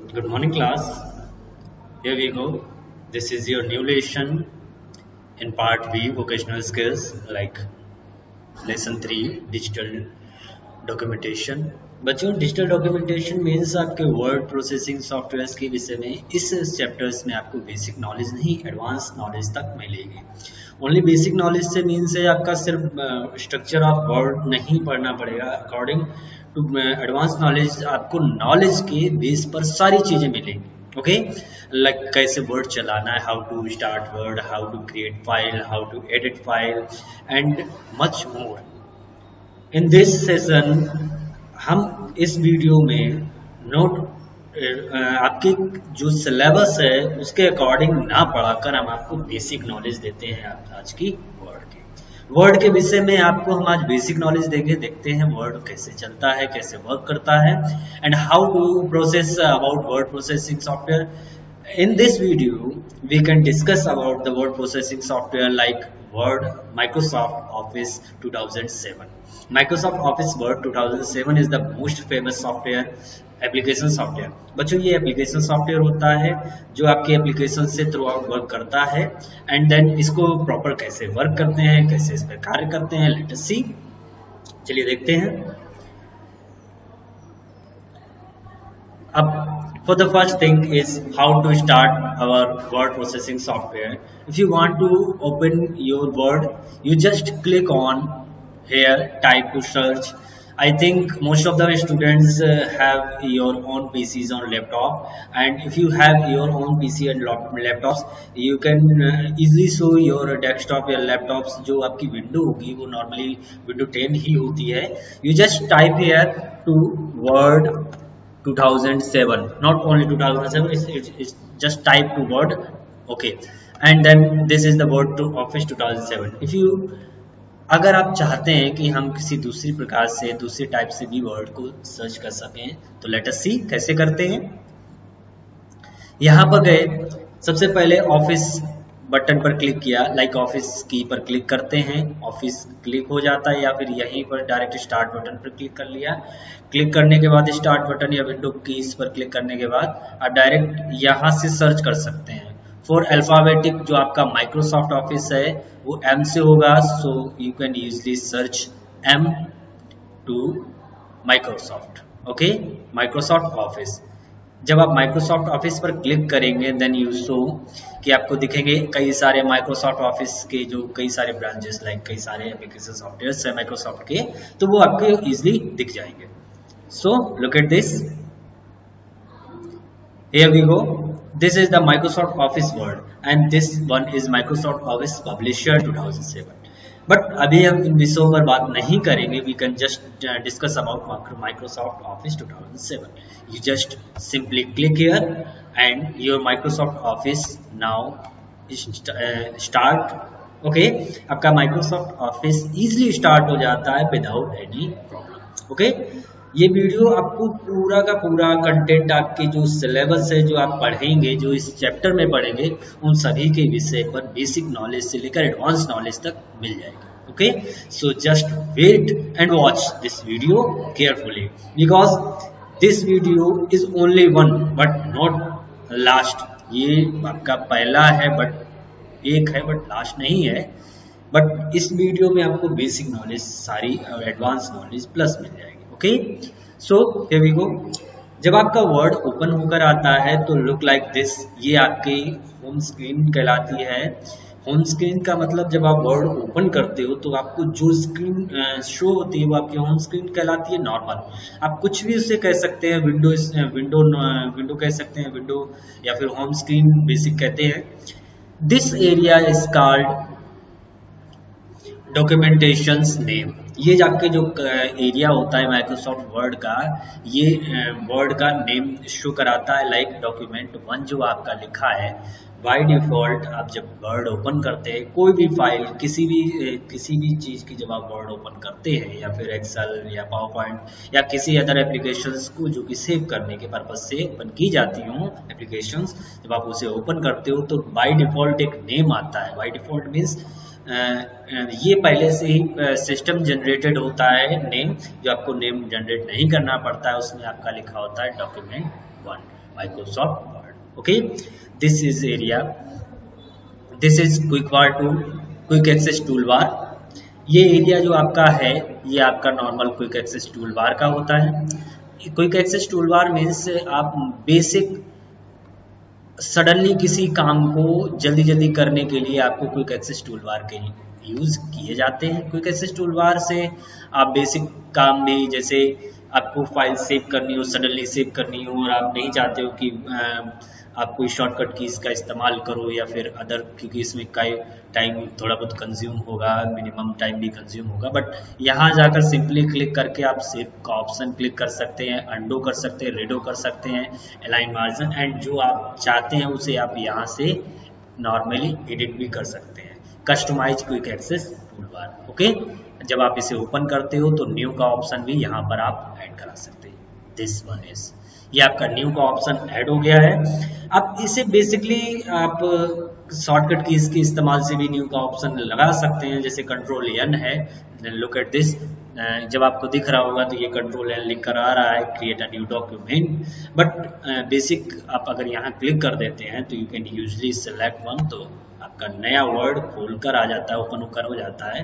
Good morning, class. Here we go. This is your new lesson in part B, vocational skills, like lesson 3, digital documentation. बच्चों, digital documentation means आपके word processing softwares के विषय में इस chapters में आपको basic knowledge नहीं, advance knowledge तक मिलेगी। ओनली बेसिक नॉलेज से मीन्स है आपका सिर्फ स्ट्रक्चर ऑफ वर्ड नहीं पढ़ना पड़ेगा। अकॉर्डिंग टू एडवांस नॉलेज आपको नॉलेज के बेस पर सारी चीजें मिलेंगी। ओके, लाइक कैसे वर्ड चलाना है, how to start Word, how to create file, how to edit file and much more. In this session हम इस वीडियो में नोट आपके जो सिलेबस है उसके अकॉर्डिंग ना पढ़ाकर हम आपको बेसिक नॉलेज देते हैं आज की वर्ड के विषय में। आपको हम आज बेसिक नॉलेज देंगे, देखते हैं वर्ड कैसे चलता है, कैसे वर्क करता है and how to process about word processing software. In this video, we can discuss about the word processing software like Word, Microsoft Office 2007. Microsoft Office Word 2007 is the most famous software, application software. बच्चों, ये application software होता है जो आपके application से through out work करता है and then इसको प्रॉपर कैसे वर्क करते हैं, कैसे इस पर कार्य करते हैं, लेट अस सी। चलिए देखते हैं। अब for the first thing is how to start our word processing software. If you want to open your word, you just click on here, type to search. I think most of the students have your own PCs on laptop, and if you have your own PC and laptops, you can easily show your desktop या laptops जो आपकी window होगी वो normally window 10 ही होती है। You just type here to Word 2007, not only 2007, it's just type to Word, okay, and then this is the Word to Office 2007. if you अगर आप चाहते हैं कि हम किसी दूसरी प्रकार से दूसरी टाइप से भी वर्ड को सर्च कर सकें तो लेट अस सी कैसे करते हैं। यहां पर गए, सबसे पहले ऑफिस बटन पर क्लिक किया, लाइक ऑफिस की पर क्लिक करते हैं, ऑफिस क्लिक हो जाता है, या फिर यहीं पर डायरेक्ट स्टार्ट बटन पर क्लिक कर लिया। क्लिक करने के बाद स्टार्ट बटन या विंडो कीज पर क्लिक करने के बाद आप डायरेक्ट यहां से सर्च कर सकते हैं। फॉर अल्फाबेटिक जो आपका माइक्रोसॉफ्ट ऑफिस है वो एम से होगा, so you can usually search M to Microsoft. Okay, Microsoft Office. जब आप माइक्रोसॉफ्ट ऑफिस पर क्लिक करेंगे देन यू शो कि आपको दिखेंगे कई सारे माइक्रोसॉफ्ट ऑफिस के जो कई सारे ब्रांचेस, लाइक कई सारे एप्लीकेशन सॉफ्टवेयर्स है माइक्रोसॉफ्ट के, तो वो आपके इजीली दिख जाएंगे। So look at this, here we go, this is the Microsoft Office Word and this one is Microsoft Office Publisher 2007। But अभी हम इन विषयों पर बात नहीं करेंगे, we can just discuss about Microsoft Office 2007। You just simply click here and your Microsoft Office now is start. Okay, आपका Microsoft Office easily start हो जाता है without any problem. Okay, ये वीडियो आपको पूरा का पूरा कंटेंट आपके जो सिलेबस है, जो आप पढ़ेंगे, जो इस चैप्टर में पढ़ेंगे, उन सभी के विषय पर बेसिक नॉलेज से लेकर एडवांस नॉलेज तक मिल जाएगी। Okay, so just wait and watch this video carefully because this video is only one but not last. ये आपका पहला है बट एक है, बट लास्ट नहीं है। बट इस वीडियो में आपको बेसिक नॉलेज सारी एडवांस नॉलेज प्लस मिल जाएगी। Okay, so here we go. जब आपका वर्ड ओपन होकर आता है तो लुक लाइक दिस, ये आपकी होम स्क्रीन कहलाती है। होम स्क्रीन का मतलब जब आप वर्ड ओपन करते हो तो आपको जो स्क्रीन शो होती है वो आपकी होम स्क्रीन कहलाती है। नॉर्मल आप कुछ भी उसे कह सकते हैं, विंडो कह सकते हैं, विंडो या फिर होम स्क्रीन बेसिक कहते हैं। This area is called documentations name. ये आपके जो एरिया होता है माइक्रोसॉफ्ट वर्ड का, ये वर्ड का नेम शो कराता है, लाइक डॉक्यूमेंट 1 जो आपका लिखा है। बाय डिफॉल्ट आप जब वर्ड ओपन करते हैं, कोई भी फाइल, किसी भी चीज की जब आप वर्ड ओपन करते हैं, या फिर एक्सेल या पावर पॉइंट या किसी अदर एप्लीकेशंस को जो कि सेव करने के पर्पज से ओपन की जाती हो एप्लीकेशंस, जब आप उसे ओपन करते हो तो बाय डिफॉल्ट एक नेम आता है। बाय डिफॉल्ट मीन्स ये पहले से ही सिस्टम जनरेटेड होता है नेम, जो आपको नेम जनरेट नहीं करना पड़ता है, उसमें आपका लिखा होता है document 1 Microsoft Word. Okay, this is area, this is quick access tool bar. ये एरिया जो आपका है ये आपका normal quick access tool bar का होता है। Quick access tool bar means आप बेसिक सडनली किसी काम को जल्दी जल्दी करने के लिए आपको क्विक एक्सेस टूल बार के यूज किए जाते हैं। क्विक एक्सेस टूल बार से आप बेसिक काम में, जैसे आपको फाइल सेव करनी हो, सडनली सेव करनी हो और आप नहीं चाहते हो कि आप कोई शॉर्टकट कीज का इस्तेमाल करो या फिर अदर, क्योंकि इसमें कई टाइम थोड़ा बहुत कंज्यूम होगा, मिनिमम टाइम भी कंज्यूम होगा, बट यहाँ जाकर सिंपली क्लिक करके आप सेव का ऑप्शन क्लिक कर सकते हैं, अंडो कर सकते हैं, रेडो कर सकते हैं, अलाइन मार्जिन, एंड जो आप चाहते हैं उसे आप यहाँ से नॉर्मली एडिट भी कर सकते हैं। Customize quick access tool bar. Okay, जब आप इसे ओपन करते हो तो न्यू का ऑप्शन भी यहाँ पर आप ऐड करा सकते हैं। दिस वन इज, ये आपका न्यू का ऑप्शन ऐड हो गया है। अब इसे बेसिकली आप शॉर्टकट कीज के इस्तेमाल से भी न्यू का ऑप्शन लगा सकते हैं, जैसे कंट्रोल एन है। लुक एट दिस, जब आपको दिख रहा होगा तो ये कंट्रोल एन लिख कर आ रहा है, create a new document, but basic आप अगर यहाँ क्लिक कर देते हैं तो you can usually select one, तो आपका नया वर्ड खोल कर आ जाता है, ओपन होकर हो जाता है।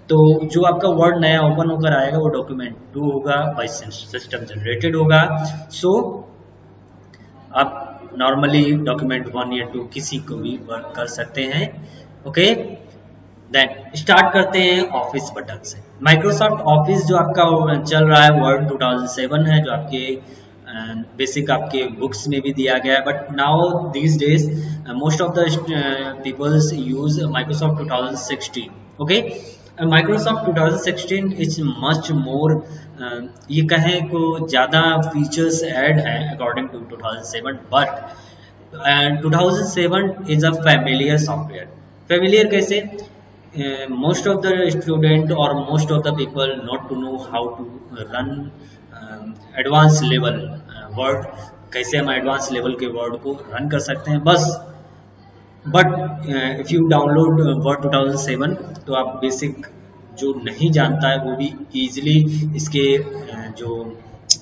तो जो आपका वर्ड नया ओपन होकर आएगा वो डॉक्यूमेंट 2 होगा, बाय सिस्टम जनरेटेड होगा। सो आप नॉर्मली डॉक्यूमेंट 1 या 2 किसी को भी वर्क कर सकते हैं। ओके, देन स्टार्ट करते हैं ऑफिस बटन से। माइक्रोसॉफ्ट ऑफिस जो आपका चल रहा है वर्ड 2007 है, जो आपके बेसिक आपके बुक्स में भी दिया गया है, but now these days most of the peoples use Microsoft 2016। Okay, Microsoft 2016 is much more, ये कहें को ज़्यादा फीचर्स ऐड हैं according to 2007, but 2007 is a familiar software. Familiar कैसे? मोस्ट ऑफ द स्टूडेंट और most of the people not to know how to run advance level Word, कैसे हम advance level के वर्ड को रन कर सकते हैं बस। But if you download word 2007 तो आप बेसिक जो नहीं जानता है वो भी इजीली इसके जो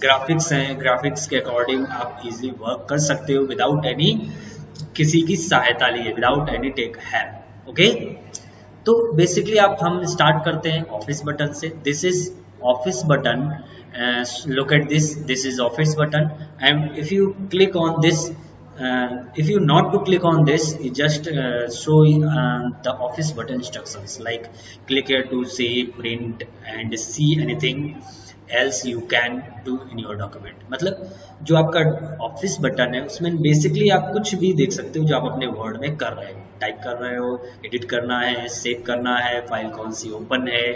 ग्राफिक्स हैं, ग्राफिक्स के अकॉर्डिंग आप इजीली वर्क कर सकते हो विदाउट एनी किसी की सहायता लिए, without any tech help. Okay, तो बेसिकली आप हम स्टार्ट करते हैं ऑफिस बटन से। This is office button, look at this, this is office button, and if you click on this, if you not to click on this, you just show the office button instructions, like click here to save, print and see anything else you can do in your document। मतलब जो आपका office button है उसमें basically आप कुछ भी देख सकते हो जो आप अपने वर्ड में कर रहे हो, टाइप कर रहे हो, एडिट करना है, सेव करना है, फाइल कौन सी ओपन है,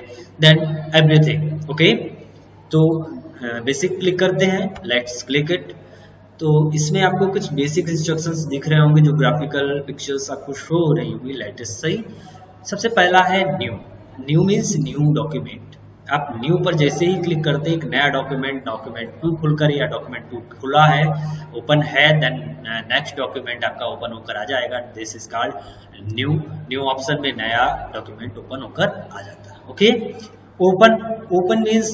देन एवरीथिंग। ओके, तो बेसिक क्लिक करते हैं, लेट्स क्लिक इट। तो इसमें आपको कुछ बेसिक इंस्ट्रक्शंस दिख रहे होंगे, जो ग्राफिकल पिक्चर्स आपको शो हो रही होंगी, लेटेस्ट सही। सबसे पहला है new. New means new document. आप न्यू पर जैसे ही क्लिक करते हैं एक नया डॉक्यूमेंट, डॉक्यूमेंट 2 खुलकर, या डॉक्यूमेंट 2 खुला है, ओपन है, देन नेक्स्ट डॉक्यूमेंट आपका ओपन होकर आ जाएगा। This is called new. New option में नया डॉक्यूमेंट ओपन होकर आ जाता है। Okay, open means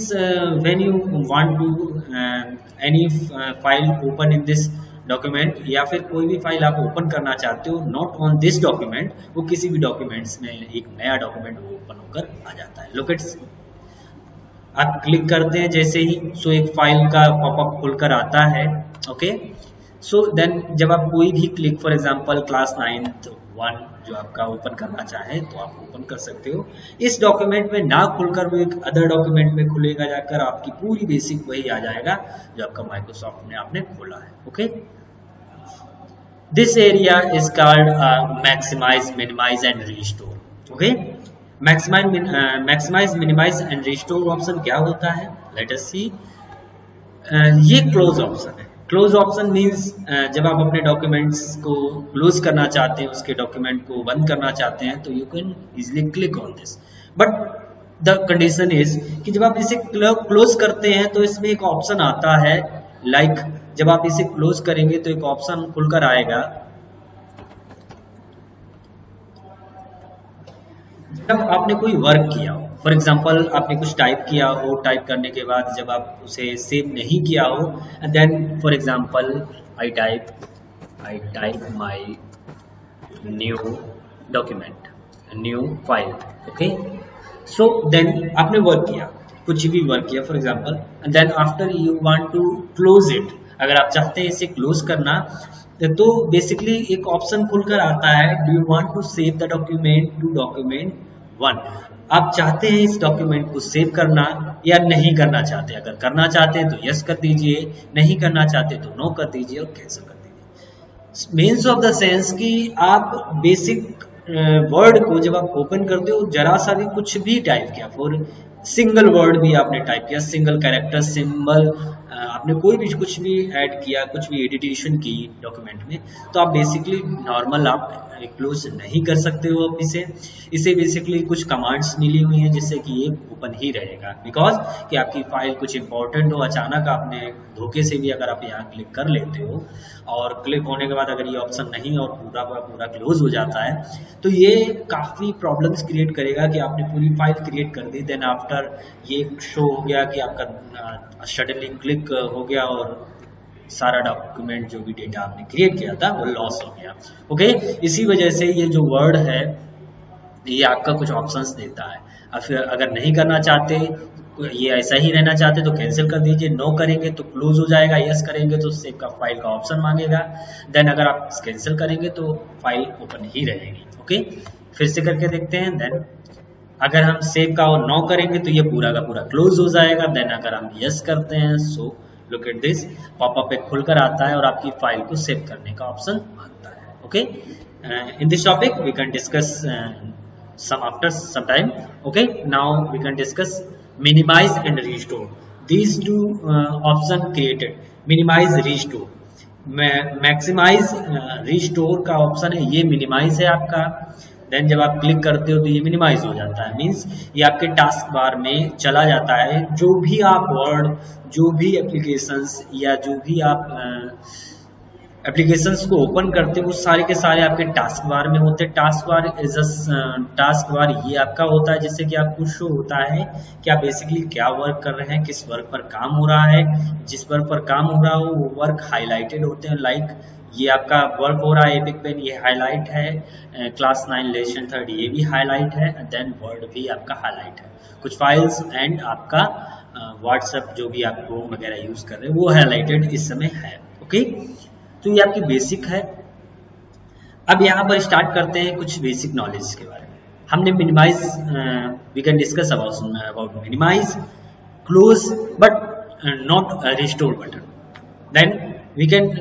when you want to any file open in this document, या फिर कोई भी फाइल आप ओपन करना चाहते हो, नॉट ऑन दिस डॉक्यूमेंट, वो किसी भी डॉक्यूमेंट्स में एक नया डॉक्यूमेंट ओपन होकर आ जाता है। लुक एट, आप क्लिक करते हैं जैसे ही, सो एक फाइल का पॉपअप खुलकर आता है। ओके, सो देन जब आप कोई भी click, for example class 9th 1 जो आपका ओपन करना चाहे तो आप ओपन कर सकते हो। इस डॉक्यूमेंट में ना खुलकर वो एक अदर डॉक्यूमेंट में खुलेगा जाकर, आपकी पूरी बेसिक वही आ जाएगा जो आपका माइक्रोसॉफ्ट में आपने खोला है। Okay, this area is called maximize, minimize and restore. Okay, maximize, minimize and restore option क्या होता है, लेट अस सी। ये क्लोज ऑप्शन है। क्लोज ऑप्शन मीन्स जब आप अपने डॉक्यूमेंट्स को क्लोज करना चाहते हैं, उसके डॉक्यूमेंट को बंद करना चाहते हैं, तो you can easily click on this, but the condition is कि जब आप इसे क्लोज करते हैं तो इसमें एक ऑप्शन आता है, लाइक जब आप इसे क्लोज करेंगे तो एक ऑप्शन खुलकर आएगा, जब आपने कोई वर्क किया हो, फॉर एग्जाम्पल आपने कुछ टाइप किया हो, टाइप करने के बाद जब आप उसे सेव नहीं किया हो, then for example I type my new document, new file, okay. So then आपने वर्क किया, कुछ भी वर्क किया for example, and then after you want to close it, अगर आप चाहते हैं इसे क्लोज करना, तो बेसिकली एक ऑप्शन खुलकर आता है, do you want to save the document to document 1। आप चाहते हैं इस डॉक्यूमेंट को सेव करना या नहीं करना चाहते। अगर करना चाहते हैं तो यस कर दीजिए, नहीं करना चाहते तो नो कर दीजिए और कैंसिल कर दीजिए। मीन्स ऑफ द सेंस कि आप बेसिक वर्ड को जब आप ओपन करते हो, जरा सा भी कुछ भी टाइप किया, फॉर सिंगल वर्ड भी आपने टाइप किया, सिंगल कैरेक्टर, सिंबल, आपने कोई भी कुछ भी ऐड किया, कुछ भी एडिटेशन की डॉक्यूमेंट में, तो आप बेसिकली नॉर्मल आप क्लोज नहीं कर सकते हो आप इसे बेसिकली कुछ कमांड्स मिली हुई हैं जिससे कि ये ओपन ही रहेगा, बिकॉज कि आपकी फाइल कुछ इंपॉर्टेंट हो, अचानक आपने धोखे से भी अगर आप यहाँ क्लिक कर लेते हो और क्लिक होने के बाद अगर ये ऑप्शन नहीं और पूरा का पूरा क्लोज हो जाता है, तो ये काफ़ी प्रॉब्लम्स क्रिएट करेगा कि आपने पूरी फाइल क्रिएट कर दी, देन आफ्टर ये शो हो गया कि आपका सडनली क्लिक हो गया और सारा डॉक्यूमेंट जो भी डेटा आपने क्रिएट किया था वो लॉस हो गया, ओके। इसी वजह से ये जो वर्ड है ये आपका कुछ ऑप्शंस देता है। अब फिर अगर नहीं करना चाहते, ये ऐसा ही रहना चाहते तो कैंसिल कर दीजिए, नो करेंगे तो क्लोज हो जाएगा, यस करेंगे तो सेव का फाइल का ऑप्शन मांगेगा, देन अगर आप कैंसिल करेंगे तो फाइल ओपन ही रहेगी, ओके। फिर से करके देखते हैं, देन अगर हम सेव का और नो करेंगे तो ये पूरा का पूरा क्लोज हो जाएगा, देन अगर हम यस करते हैं, सो लुक एट दिस, पॉपअप एक खुलकर आता है और आपकी फाइल को सेव करने का ऑप्शन मांगता है, okay. In this topic we can discuss some after some time, okay। Now we can discuss minimize and restore, these two option created, minimize, restore, maximize, restore का ऑप्शन है, ये minimise है आपका, then जब आप click करते हो तो ये मिनिमाइज हो जाता है, मींस ये आपके टास्क बार में चला जाता है, जो भी आप वर्ड, जो भी एप्लीकेशंस या जो भी आप एप्लीकेशंस को ओपन करते हो वो सारे के सारे आपके टास्क बार में होते हैं। Task bar is task bar ये आपका होता है जिससे कि आपको शो होता है कि आप बेसिकली क्या वर्क कर रहे हैं, किस वर्क पर काम हो रहा है, जिस वर्क पर काम हो रहा हो वो वर्क हाईलाइटेड होते हैं, लाइक ये आपका वर्क हो रहा है एपिक पेन, ये हाईलाइट है, क्लास 9 लेसन 3 ये भी हाईलाइट है, देन वर्ड भी आपका हाईलाइट है, कुछ फाइल्स एंड आपका व्हाट्सएप जो भी आप क्रोम वगैरह यूज कर रहे हैं वो हाईलाइटेड इस समय है, ओके। तो ये आपकी बेसिक है। अब यहाँ पर स्टार्ट करते हैं कुछ बेसिक नॉलेज के बारे में। हमने minimize, we can discuss about minimize, close but not restore button, then we can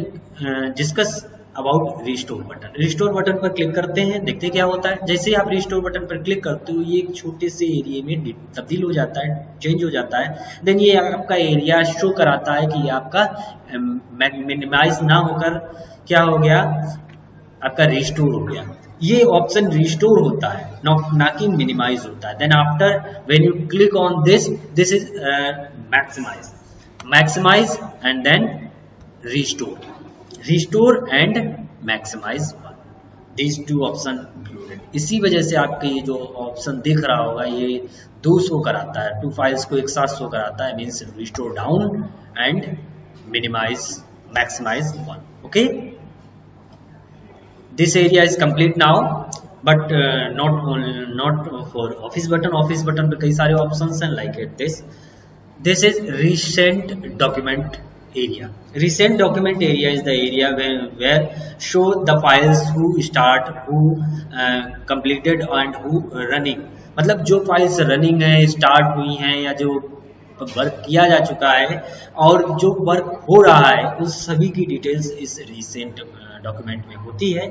discuss about restore button. Restore button पर क्लिक करते हैं, देखते हैं क्या होता है। जैसे ही आप रिस्टोर बटन पर क्लिक करते हो ये एक छोटे से एरिया में तब्दील हो जाता है, चेंज हो जाता है, देन ये आपका एरिया शो कराता है कि ये आपका मिनिमाइज ना होकर क्या हो गया, आपका रिस्टोर हो गया। ये ऑप्शन रिस्टोर होता है, ना कि मिनिमाइज होता है। Then after when you click on this is maximize and then restore and maximize, these two option included. इसी वजह से आपके ये जो ऑप्शन दिख रहा होगा ये 2 शो कराता है, 2 फाइल्स को एक साथ शो कराता है, means restore down and minimize maximize 1, okay. This area is complete now but not for office button. Office button पे कई सारे ऑप्शंस हैं, like it this is recent document area. Recent document area is the area where show the files who start, who completed and who running, मतलब जो files running है, start हुई हैं या जो वर्क किया जा चुका है और जो वर्क हो रहा है उस सभी की डिटेल्स इस रिसेंट डॉक्यूमेंट में होती है।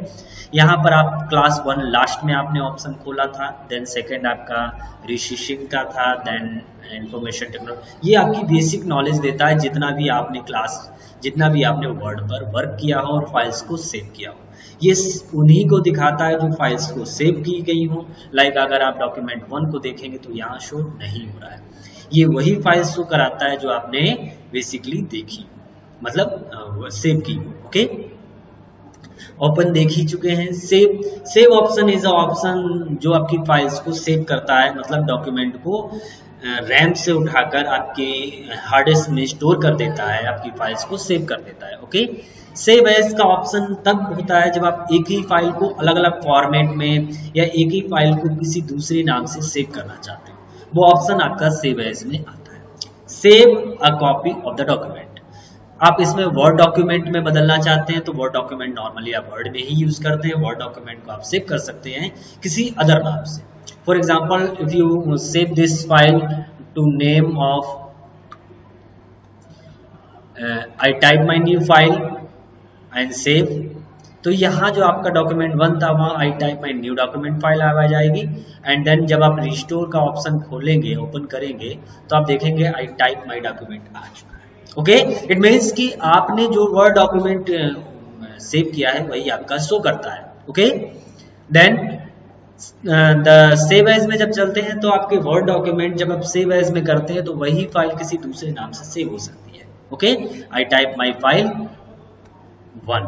यहाँ पर आप क्लास 1 लास्ट में आपने ऑप्शन खोला था, देन सेकंड आपका रिशिशिंग का था, देन इंफॉर्मेशन टेक्नोलॉजी। ये आपकी बेसिक नॉलेज देता है जितना भी आपने वर्ड पर वर्क किया हो और फाइल्स को सेव किया हो, ये उन्हीं को दिखाता है जो फाइल्स को सेव की गई हो। लाइक अगर आप डॉक्यूमेंट 1 को देखेंगे तो यहाँ शो नहीं हो रहा है, ये वही फाइल्स शो कराता है जो आपने बेसिकली देखी, मतलब सेव की, ओके। ओपन देख ही चुके हैं। Save, save option is a option जो आपकी फाइल्स को सेव करता है, मतलब डॉक्यूमेंट को रैम से उठाकर आपके हार्ड डिस्क में स्टोर कर देता है, आपकी फाइल्स को सेव कर देता है। ओके, सेव एज का ऑप्शन तब होता है जब आप एक ही फाइल को अलग अलग फॉर्मेट में या एक ही फाइल को किसी दूसरे नाम से सेव करना चाहते हो, वो ऑप्शन आपका सेव एज में आता है। Save a copy of the document, आप इसमें वर्ड डॉक्यूमेंट में बदलना चाहते हैं तो वर्ड डॉक्यूमेंट नॉर्मली आप वर्ड में ही यूज करते हैं, वर्ड डॉक्यूमेंट को आप सेव कर सकते हैं किसी अदर नाम से। For example, if you save this file to name of I type my new file and save, तो यहाँ जो आपका डॉक्यूमेंट 1 था वहाँ I type my new document file आ जाएगी। एंड देन जब आप रिस्टोर का ऑप्शन खोलेंगे, ओपन करेंगे, तो आप देखेंगे आई टाइप माई डॉक्यूमेंट आ चुका है। ओके, इट मीन्स कि आपने जो वर्ड डॉक्यूमेंट सेव किया है वही आपका शो करता है। Okay, then the save as में जब चलते हैं तो आपके वर्ड डॉक्यूमेंट जब आप सेव एज में करते हैं तो वही फाइल किसी दूसरे नाम से सेव हो सकती है। Okay, I type my file 1।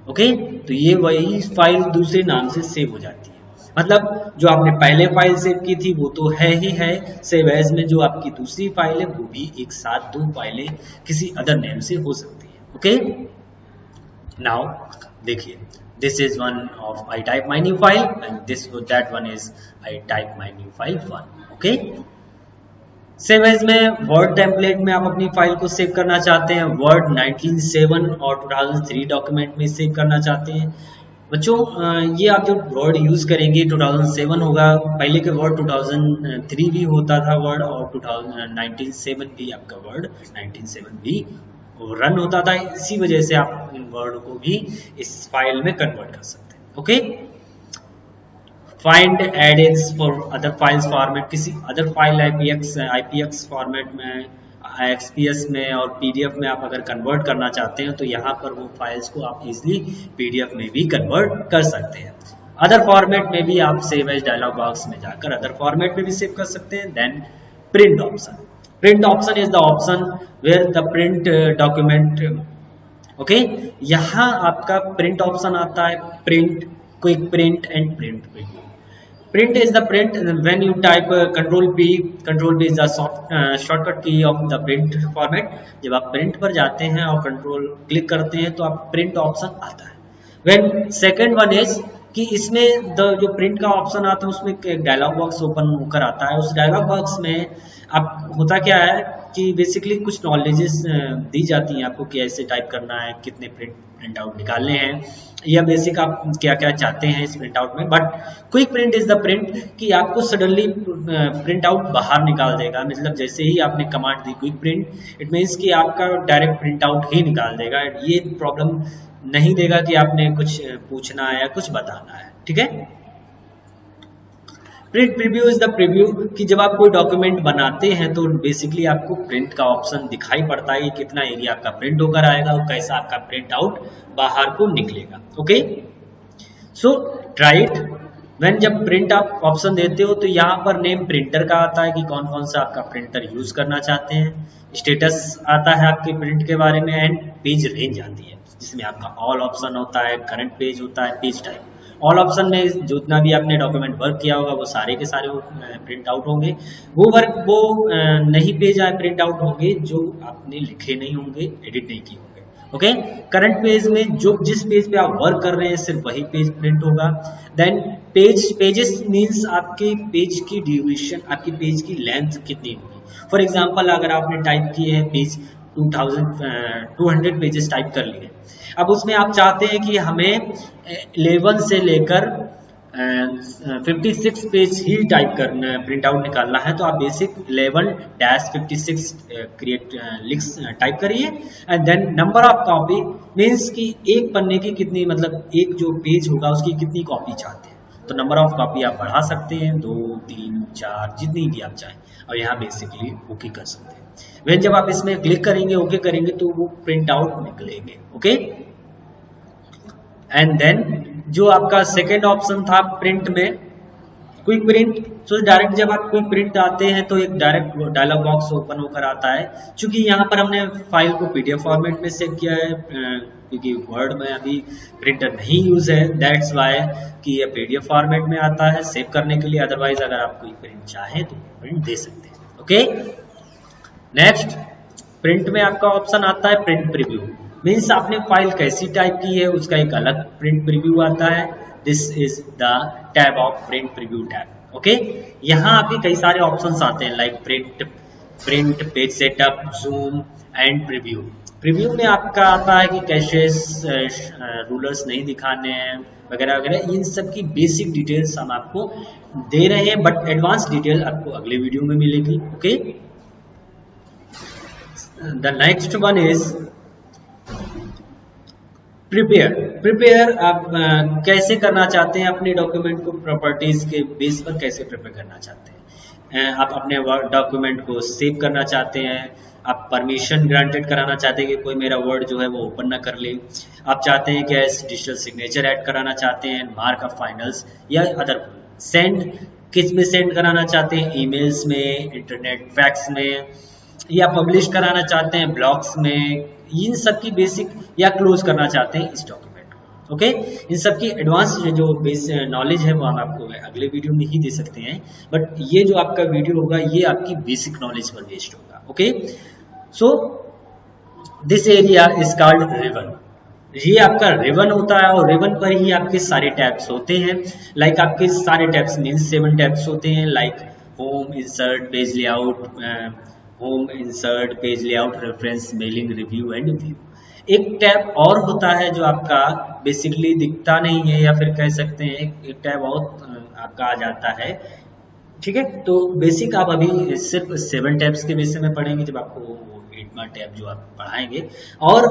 Okay, तो ये वही फाइल दूसरे नाम से सेव हो जाती है, मतलब जो आपने पहले फाइल सेव की थी वो तो है ही है, सेव एज में जो आपकी दूसरी फाइल है वो भी एक साथ 2 फाइलें किसी अदर नेम से हो सकती है। ओके, नाउ देखिए, this is one of I type my new file and this that one is I type my new file 1। Okay, save as में वर्ड टेम्पलेट में आप अपनी फाइल को सेव करना चाहते हैं, वर्ड 1907 और 2003 डॉक्यूमेंट में सेव करना चाहते हैं। बच्चों, ये आप जो वर्ड यूज करेंगे 2007 होगा, पहले के वर्ड 2003 भी होता था वर्ड, और 1907 भी आपका वर्ड 1907 भी रन होता था। इसी वजह से आप इन वर्ड को भी इस फाइल में कन्वर्ट कर सकते हैं। Okay, find add ins for other files format, किसी अदर फाइल आईपीएक्स फॉर्मेट में, एक्सपीएस में और पीडीएफ में आप अगर कन्वर्ट करना चाहते हैं तो यहाँ पर वो फाइल्स को आप इजीली पीडीएफ में भी कन्वर्ट कर सकते हैं। अदर फॉर्मेट में भी आप सेव एज डायलॉग बॉक्स में जाकर अदर फॉर्मेट में भी सेव कर सकते हैं। Then print option, print option is the option where the print document. Okay, यहाँ आपका प्रिंट ऑप्शन आता है, print, quick print and print preview. Print is the print when you type Control P is the shortcut key of the print format। जब आप print पर जाते हैं और कंट्रोल क्लिक करते हैं तो आप प्रिंट ऑप्शन आता है। When second one is कि इसमें जो प्रिंट का ऑप्शन आता है उसमें एक डायलॉग बॉक्स ओपन होकर आता है। उस डायलॉग बॉक्स में आप होता क्या है कि बेसिकली कुछ नॉलेजेस दी जाती हैं आपको कि ऐसे टाइप करना है, कितने प्रिंट आउट निकालने हैं, या बेसिक आप क्या क्या चाहते हैं इस प्रिंट आउट में। But quick print is the print कि आपको सडनली प्रिंट आउट बाहर निकाल देगा, मतलब जैसे ही आपने command the quick print, it means कि आपका डायरेक्ट प्रिंट आउट ही निकाल देगा। ये प्रॉब्लम नहीं देगा कि आपने कुछ पूछना है या कुछ बताना है। ठीक है, print preview is the preview कि जब आप कोई डॉक्यूमेंट बनाते हैं तो बेसिकली आपको प्रिंट का ऑप्शन दिखाई पड़ता है, कितना एरिया आपका प्रिंट होकर आएगा और कैसा आपका प्रिंट आउट बाहर को निकलेगा। Okay, so try it. When जब प्रिंट आप ऑप्शन देते हो तो यहाँ पर नेम प्रिंटर का आता है कि कौन कौन सा आपका प्रिंटर यूज करना चाहते हैं, स्टेटस आता है आपके प्रिंट के बारे में, एंड पेज रेंज आती है जिसमें आपका ऑल ऑप्शन होता है, करंट पेज होता है, पेज टाइप। ऑल ऑप्शन में जितना भी आपने डॉक्यूमेंट वर्क किया होगा वो सारे के सारे प्रिंट आउट होंगे। वो नहीं पेज आए प्रिंट आउट होंगे जो आपने लिखे नहीं होंगे, एडिट नहीं किए होंगे। ओके, करंट पेज में जो जिस पेज पे आप वर्क कर रहे हैं सिर्फ वही पेज प्रिंट होगा। देन पेजेस मीन्स आपके पेज की ड्यूरेशन, आपकी पेज की लेंथ कितनी होगी। फॉर एग्जाम्पल, अगर आपने टाइप किए हैं पेज 200 पेजेस टाइप कर लिए, अब उसमें आप चाहते हैं कि हमें 11 से लेकर 56 पेज ही टाइप करना, प्रिंट आउट निकालना है, तो आप बेसिक 11-56 टाइप करिए and then number of copy means कि एक पन्ने की कितनी, मतलब एक जो पेज होगा उसकी कितनी कॉपी चाहते हैं, तो नंबर ऑफ कॉपी आप बढ़ा सकते हैं, 2, 3, 4 जितनी भी आप चाहें, और यहाँ बेसिकली ओके कर सकते हैं। वह जब आप इसमें क्लिक करेंगे, ओके करेंगे, तो वो प्रिंट आउट निकलेंगे। ओके, एंड देन जो आपका सेकेंड ऑप्शन था प्रिंट में, क्विक प्रिंट, तो डायरेक्ट जब आप क्विक प्रिंट आते हैं तो एक डायरेक्ट डायलॉग बॉक्स ओपन होकर आता है। क्योंकि यहाँ पर हमने फाइल को पीडीएफ फॉर्मेट में सेव किया है, क्योंकि वर्ड में अभी प्रिंटर नहीं यूज है, दैट्स वाई कि ये पीडीएफ फॉर्मेट में आता है सेव करने के लिए। अदरवाइज अगर आप क्विक प्रिंट चाहें तो प्रिंट दे सकते हैं। ओके, नेक्स्ट प्रिंट में आपका ऑप्शन आता है प्रिंट प्रीव्यू। मीन्स आपने फाइल कैसी टाइप की है उसका एक अलग प्रिंट प्रीव्यू आता है। This is the tab of print preview tab. Okay, यहाँ आपके कई सारे ऑप्शंस आते हैं like print page setup, zoom and preview. Preview में आपका आता है कि कैशेस, रूलर्स नहीं दिखाने हैं वगैरह वगैरह। इन सब की बेसिक डिटेल्स हम आपको दे रहे हैं, बट एडवांस डिटेल आपको अगले वीडियो में मिलेगी। Okay, the next one is prepare आप कैसे करना चाहते हैं अपने डॉक्यूमेंट को, प्रॉपर्टीज के बेस पर कैसे प्रिपेयर करना चाहते हैं। आप अपने डॉक्यूमेंट को सेव करना चाहते हैं, आप परमिशन ग्रांटेड कराना चाहते हैं कि कोई मेरा वर्ड जो है वो ओपन ना कर ले, आप चाहते हैं कि डिजिटल सिग्नेचर ऐड कराना चाहते हैं, मार्क ऑफ फाइनल्स या अदर। सेंड किस में सेंड कराना चाहते हैं, ईमेल्स में, इंटरनेट फैक्स में, या पब्लिश कराना चाहते हैं ब्लॉग्स में, इन सब की बेसिक, या क्लोज करना चाहते हैं इस डॉक्यूमेंट को। ओके, इन सब की एडवांस जो बेस नॉलेज है वो हम आपको अगले वीडियो में ही दे सकते हैं, बट ये जो आपका वीडियो होगा ये आपकी बेसिक नॉलेज पर बेस्ड होगा। Okay, so this area is called ribbon. ये आपका रिबन होता है और रिबन पर ही आपके सारे टैब्स होते हैं। लाइक आपके सारे टैब्स मीन्स 7 टैब्स होते हैं, like home, insert, page layout, home, insert, page layout, reference, mailing, review and view. एक टैब और होता है जो आपका बेसिकली दिखता नहीं है, या फिर कह सकते हैं एक टैब और आपका आ जाता है। ठीक है, तो बेसिक आप अभी सिर्फ 7 टैब्स के विषय में पढ़ेंगे जब आपको 8वां टैब जो आप पढ़ाएंगे। और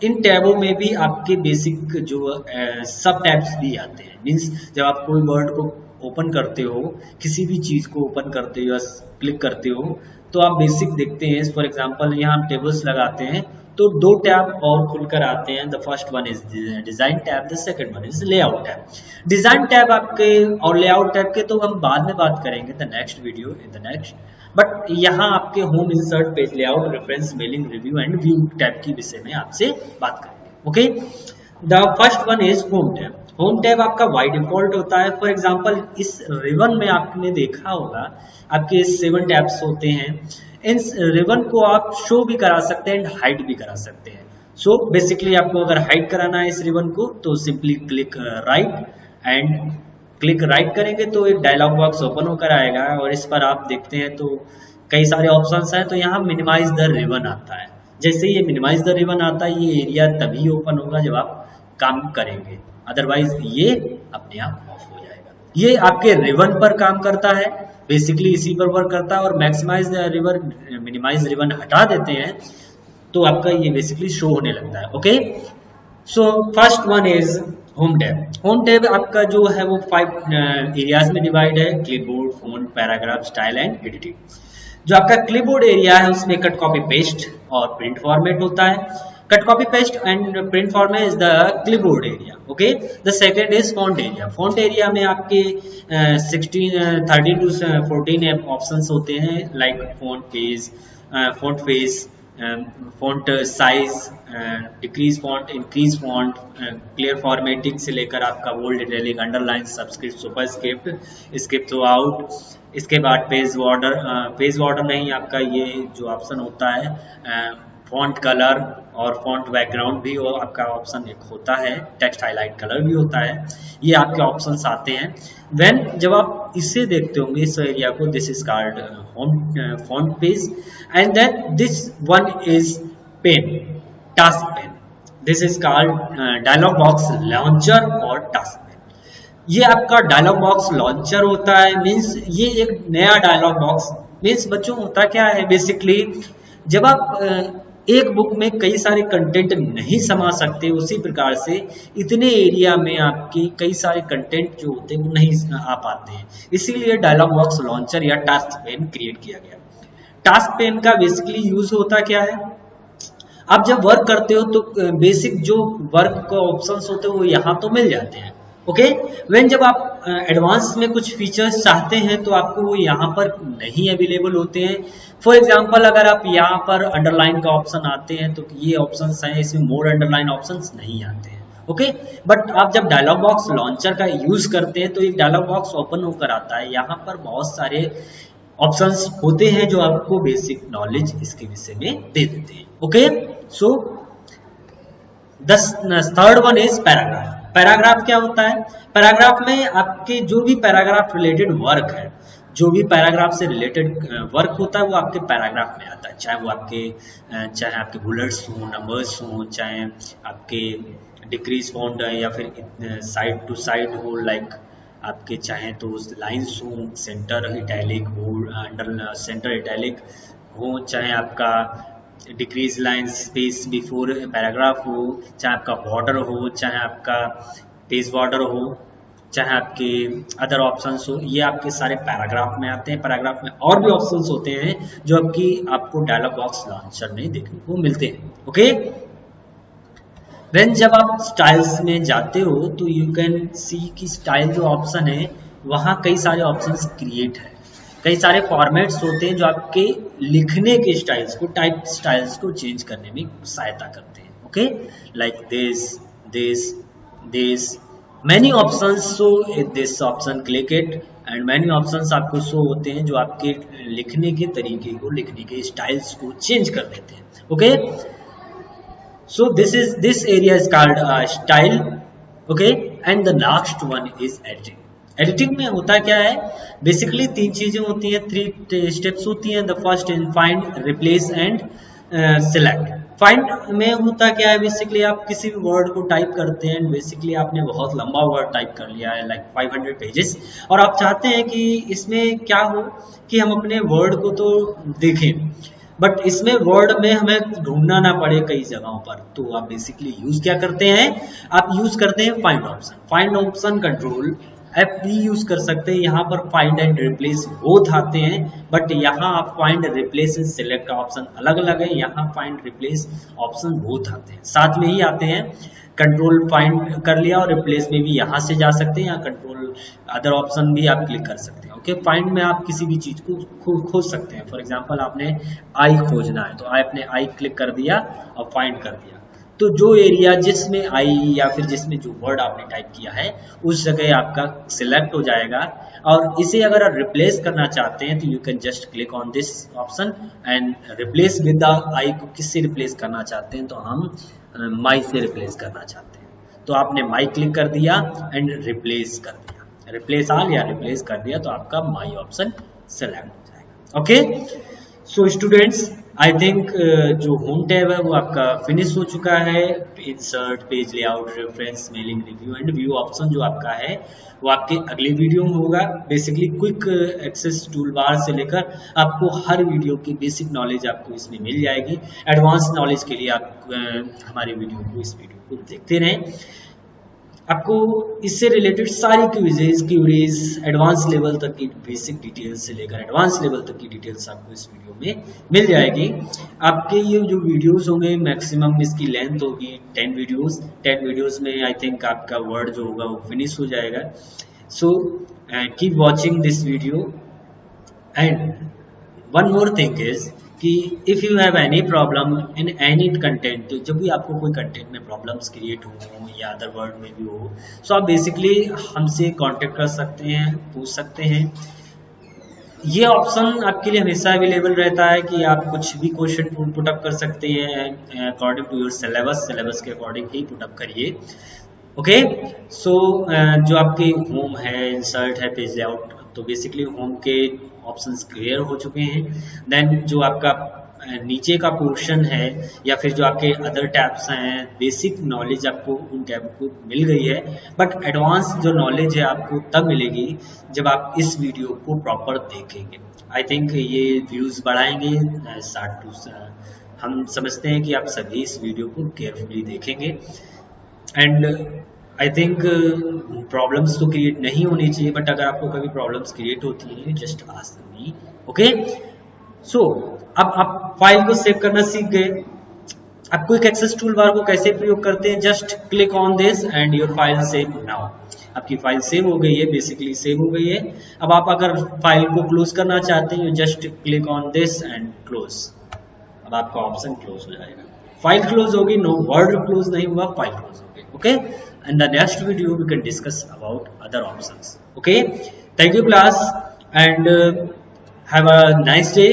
इन टैबों में भी आपके बेसिक जो सब टैब्स भी आते हैं। मीन्स जब आप कोई वर्ड को ओपन करते हो, किसी भी चीज को ओपन करते हो या क्लिक करते हो, तो आप बेसिक देखते हैं। फॉर एग्जांपल यहाँ हम टेबल्स लगाते हैं तो 2 टैब और खुलकर आते हैं। The first one is design tab, the second one is layout tab. Design tab आपके और लेआउट टैब के तो हम बाद में बात करेंगे, the next video, in the next. But यहाँ आपके home, insert, page layout, reference, mailing, review and view tab के विषय में आपसे बात करेंगे। Okay, the first one is home tab. Home tab आपका बाय डिफॉल्ट होता है। फॉर एग्जांपल इस रिबन में आपने देखा होगा आपके 7 टैब्स होते हैं। इन रिबन को आप शो भी करा सकते हैं एंड हाइड भी करा सकते हैं। सो बेसिकली आपको अगर हाइड कराना है इस रिबन को तो simply click right, and click right करेंगे तो एक डायलॉग बॉक्स ओपन होकर आएगा और इस पर आप देखते हैं तो कई सारे ऑप्शंस हैं। तो यहाँ मिनिमाइज द रिबन आता है। जैसे ये मिनिमाइज द रिबन आता है, ये एरिया तभी ओपन होगा जब आप काम करेंगे, अदरवाइज ये अपने आप ऑफ हो जाएगा। ये आपके रिबन पर काम करता है, बेसिकली इसी पर वर्क करता है। और मैक्सिमाइज रिबन, मिनिमाइज रिबन हटा देते हैं तो आपका ये बेसिकली शो होने लगता है। Okay, so first one is home tab. Home tab आपका जो है वो 5 एरियाज में डिवाइड है, clipboard, font, paragraph, style and editing. जो आपका क्लिपबोर्ड एरिया है उसमें कट, कॉपी, पेस्ट और प्रिंट फॉर्मेट होता है। Cut, copy, paste and print format is the clipboard area. Okay. The second is font area. Font area में आपके 13 to 14 options होते हैं, like font face, font size, decrease font, increase font, clear formatting से लेकर आपका bold, italic, underline, subscript, superscript, skip throughout। इसके बाद page border नहीं, आपका ये जो ऑप्शन होता है फॉन्ट कलर और फॉन्ट बैकग्राउंड भी वो आपका ऑप्शन एक होता है, टेक्स्ट हाईलाइट कलर भी होता है। ये आपके ऑप्शंस आते हैं। व्हेन जब आप इसे देखते होंगे इस एरिया को, this is called home font page and then this one is pane, task pane. This is called dialog box launcher और टास्क पेन। ये आपका डायलॉग बॉक्स लॉन्चर होता है। मीन्स ये एक नया डायलॉग बॉक्स, मीन्स बच्चों होता क्या है बेसिकली, जब आप एक बुक में कई सारे कंटेंट नहीं समा सकते, उसी प्रकार से इतने एरिया में आपके कई सारे कंटेंट जो होते हैं वो नहीं आ पाते हैं। इसीलिए डायलॉग बॉक्स लॉन्चर या टास्क पेन क्रिएट किया गया। टास्क पेन का बेसिकली यूज होता क्या है, आप जब वर्क करते हो तो बेसिक जो वर्क का ऑप्शंस होते हैं वो यहाँ तो मिल जाते हैं। ओके, व्हेन जब आप एडवांस में कुछ फीचर्स चाहते हैं तो आपको वो यहाँ पर नहीं अवेलेबल होते हैं। फॉर एग्जांपल अगर आप यहाँ पर अंडरलाइन का ऑप्शन आते हैं तो ये ऑप्शंस हैं, इसमें मोर अंडरलाइन ऑप्शंस नहीं आते हैं। ओके, बट आप जब डायलॉग बॉक्स लॉन्चर का यूज करते हैं तो एक डायलॉग बॉक्स ओपन होकर आता है, यहाँ पर बहुत सारे ऑप्शंस होते हैं जो आपको बेसिक नॉलेज इसके विषय में दे देते हैं। Okay, so third one is paragraph. Paragraph क्या होता है? पैराग्राफ में आपके जो भी पैराग्राफ रिलेटेड वर्क है, जो भी पैराग्राफ से रिलेटेड वर्क होता है वो आपके पैराग्राफ में आता है, चाहे वो आपके बुलेट्स हो, नंबर्स हो, चाहे आपके डिक्रीज फॉन्ट है या फिर साइड टू साइड हो, लाइक आपके चाहे तो लाइंस हो, सेंटर इटैलिक हो, अंडर सेंटर इटैलिक हो, चाहे आपका decrease line space before paragraph हो, चाहे आपका बॉर्डर हो, चाहे आपका पेज बॉर्डर हो, चाहे आपके अदर ऑप्शंस हो, ये आपके सारे पैराग्राफ में आते हैं। पैराग्राफ में और भी ऑप्शंस होते हैं जो आपको डायलॉग बॉक्स लॉन्चर में देखने को मिलते हैं। ओके, देन जब आप स्टाइल्स में जाते हो तो यू कैन सी कि स्टाइल जो ऑप्शन है वहाँ कई सारे ऑप्शंस क्रिएट है, कई सारे फॉर्मेट्स होते हैं जो आपके लिखने के स्टाइल्स को, टाइप स्टाइल्स को चेंज करने में सहायता करते हैं। Okay, like this many options, so this option click it and many options आपको शो होते हैं जो आपके लिखने के तरीके को, लिखने के स्टाइल्स को चेंज कर देते हैं। Okay, so this area is called style. Okay, and the last one is editing. Editing में होता क्या है? बेसिकली 3 चीजें होती हैं, 3 स्टेप्स होती हैं। The first in find, replace and select. Find में होता क्या है? बेसिकली आप किसी भी वर्ड को टाइप करते हैं, बेसिकली आपने बहुत लंबा वर्ड टाइप कर लिया है, लाइक 500 पेजेस, और आप चाहते हैं कि इसमें क्या हो कि हम अपने वर्ड को तो देखें बट इसमें वर्ड में हमें ढूंढना ना पड़े कई जगहों पर, तो आप बेसिकली यूज क्या करते हैं? आप यूज करते हैं find option. Find option control F भी यूज कर सकते हैं। यहाँ पर फाइंड एंड रिप्लेस बोथ आते हैं, बट यहाँ आप फाइंड, रिप्लेस एंड सिलेक्ट का ऑप्शन अलग अलग है, यहाँ फाइंड रिप्लेस ऑप्शन बोथ आते हैं, साथ में ही आते हैं। कंट्रोल फाइंड कर लिया और रिप्लेस में भी यहाँ से जा सकते हैं, या कंट्रोल अदर ऑप्शन भी आप क्लिक कर सकते हैं। ओके, फाइंड में आप किसी भी चीज को खोज सकते हैं। फॉर एग्जांपल आपने आई खोजना है तो आपने आई क्लिक कर दिया और फाइंड कर दिया, तो जो एरिया जिसमें आई या फिर जिसमें जो वर्ड आपने टाइप किया है उस जगह आपका सिलेक्ट हो जाएगा। और इसे अगर आप रिप्लेस करना चाहते हैं तो you can just click on this option and replace with the I. को किससे रिप्लेस करना चाहते हैं? तो हम माई से रिप्लेस करना चाहते हैं, तो आपने माई क्लिक कर दिया एंड रिप्लेस कर दिया, रिप्लेस ऑल या रिप्लेस कर दिया तो आपका माई ऑप्शन सेलेक्ट हो जाएगा। Okay, so students, I think जो होम टैब है वो आपका फिनिश हो चुका है। Insert, page layout, reference, mailing, review and view option जो आपका है वो आपके अगले वीडियो में होगा। Basically quick access tool bar से लेकर आपको हर वीडियो की बेसिक नॉलेज आपको इसमें मिल जाएगी। एडवांस नॉलेज के लिए आप हमारे वीडियो को, इस वीडियो को देखते रहें। आपको इससे रिलेटेड सारी क्यूरीज एडवांस लेवल तक की बेसिक डिटेल्स से लेकर एडवांस लेवल तक की डिटेल्स आपको इस वीडियो में मिल जाएगी। आपके ये जो वीडियोस होंगे मैक्सिमम इसकी लेंथ होगी 10 वीडियोस। 10 वीडियोस में आई थिंक आपका वर्ड जो होगा वो फिनिश हो जाएगा। So keep watching this video and one more thing is कि if you have any problem in any content, तो जब भी आपको कोई कंटेंट में प्रॉब्लम्स क्रिएट हो या अदर वर्ड में भी हो, सो आप बेसिकली हमसे कांटेक्ट कर सकते हैं, पूछ सकते हैं। ये ऑप्शन आपके लिए हमेशा अवेलेबल रहता है कि आप कुछ भी क्वेश्चन पुट अप कर सकते हैं अकॉर्डिंग टू योर सिलेबस के अकॉर्डिंग ही पुट अप करिए। ओके, सो जो आपके होम है, इंसर्ट है, पेज लेआउट, तो बेसिकली होम के ऑप्शंस क्लियर हो चुके हैं। देन जो आपका नीचे का पोर्शन है या फिर जो आपके अदर टैब्स हैं, बेसिक नॉलेज आपको उन टैब को मिल गई है, बट एडवांस जो नॉलेज है आपको तब मिलेगी जब आप इस वीडियो को प्रॉपर देखेंगे। आई थिंक ये व्यूज बढ़ाएंगे हम समझते हैं कि आप सभी इस वीडियो को केयरफुली देखेंगे एंड आई थिंक प्रॉब्लम्स तो क्रिएट नहीं होनी चाहिए, बट अगर आपको कभी प्रॉब्लम्स क्रिएट होती हैं जस्ट आस्क मी। ओके, सो अब आप फाइल को सेव करना सीख गए। आप क्विक एक्सेस टूल बार को कैसे प्रयोग करते हैं, just click on this and your file save now. आपकी फाइल सेव हो गई है, बेसिकली सेव हो गई है। अब आप अगर फाइल को क्लोज करना चाहते हैं, you just click on this and close. अब आपका ऑप्शन क्लोज हो जाएगा, फाइल क्लोज होगी, नो वर्ड क्लोज नहीं हुआ, फाइल क्लोज हो गई। Okay, in the next video we can discuss about other options. Okay, thank you class and have a nice day.